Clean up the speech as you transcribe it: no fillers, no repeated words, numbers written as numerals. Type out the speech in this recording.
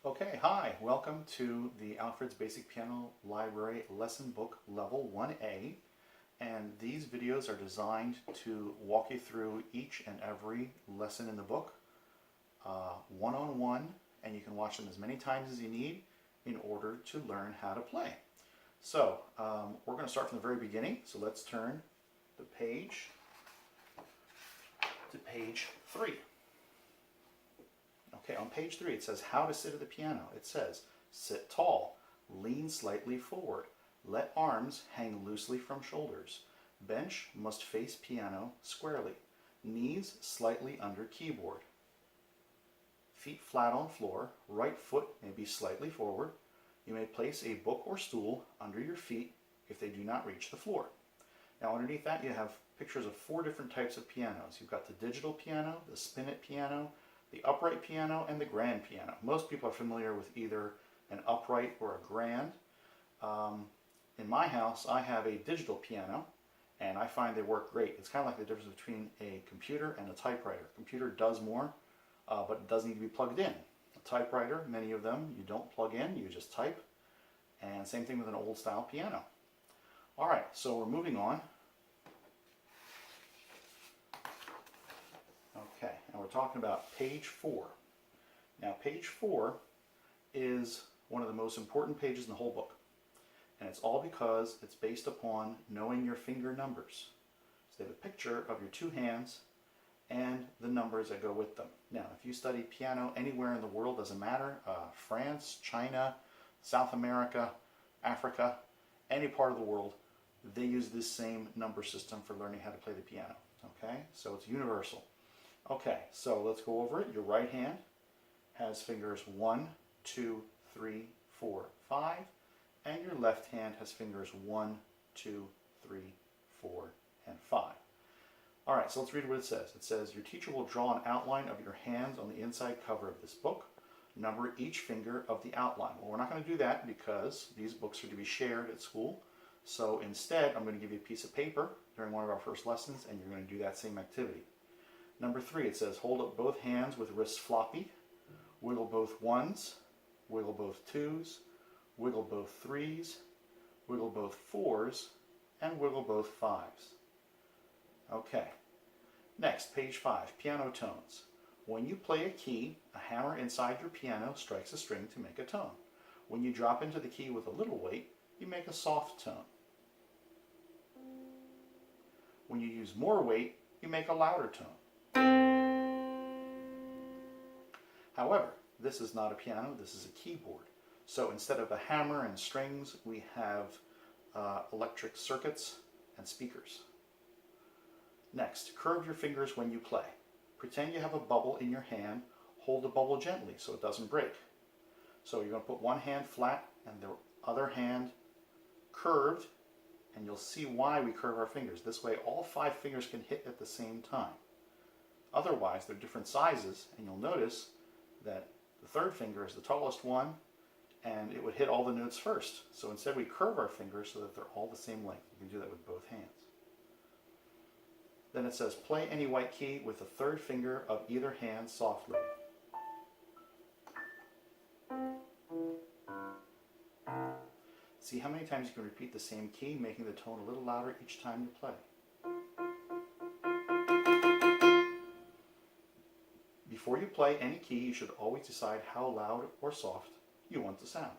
Okay, hi, welcome to the Alfred's Basic Piano Library Lesson Book Level 1A. And these videos are designed to walk you through each and every lesson in the book, one-on-one, and you can watch them as many times as you need in order to learn how to play. So, we're going to start from the very beginning, so let's turn the page to page 3. Okay, on page 3 it says how to sit at the piano. It says, sit tall, lean slightly forward, let arms hang loosely from shoulders. Bench must face piano squarely, knees slightly under keyboard. Feet flat on floor, right foot may be slightly forward. You may place a book or stool under your feet if they do not reach the floor. Now underneath that you have pictures of 4 different types of pianos. You've got the digital piano, the spin-it piano, the upright piano, and the grand piano. Most people are familiar with either an upright or a grand. In my house, I have a digital piano, and I find they work great. It's kind of like the difference between a computer and a typewriter. A computer does more, but it does need to be plugged in. A typewriter, many of them, you don't plug in, you just type. And same thing with an old style piano. All right, so we're moving on. Okay, and we're talking about page 4. Now page 4 is one of the most important pages in the whole book. And it's all because it's based upon knowing your finger numbers. So they have a picture of your 2 hands and the numbers that go with them. Now if you study piano anywhere in the world, doesn't matter, France, China, South America, Africa, any part of the world, they use this same number system for learning how to play the piano. Okay, so it's universal. Okay, so let's go over it. Your right hand has fingers 1, 2, 3, 4, 5, and your left hand has fingers 1, 2, 3, 4, and 5. All right, so let's read what it says. It says, your teacher will draw an outline of your hands on the inside cover of this book. Number each finger of the outline. Well, we're not going to do that because these books are to be shared at school. So instead, I'm going to give you a piece of paper during one of our first lessons, and you're going to do that same activity. Number 3, it says, hold up both hands with wrists floppy, wiggle both 1s, wiggle both 2s, wiggle both 3s, wiggle both 4s, and wiggle both 5s. Okay, next, page 5, piano tones. When you play a key, a hammer inside your piano strikes a string to make a tone. When you drop into the key with a little weight, you make a soft tone. When you use more weight, you make a louder tone. However, this is not a piano, this is a keyboard. So instead of a hammer and strings, we have electric circuits and speakers. Next, curve your fingers when you play. Pretend you have a bubble in your hand, hold the bubble gently so it doesn't break. So you're going to put one hand flat and the other hand curved, and you'll see why we curve our fingers. This way all 5 fingers can hit at the same time. Otherwise, they're different sizes, and you'll notice that the 3rd finger is the tallest one, and it would hit all the notes first. So instead we curve our fingers so that they're all the same length. You can do that with both hands. Then it says, play any white key with the 3rd finger of either hand softly. See how many times you can repeat the same key, making the tone a little louder each time you play. Before you play any key, you should always decide how loud or soft you want the sound.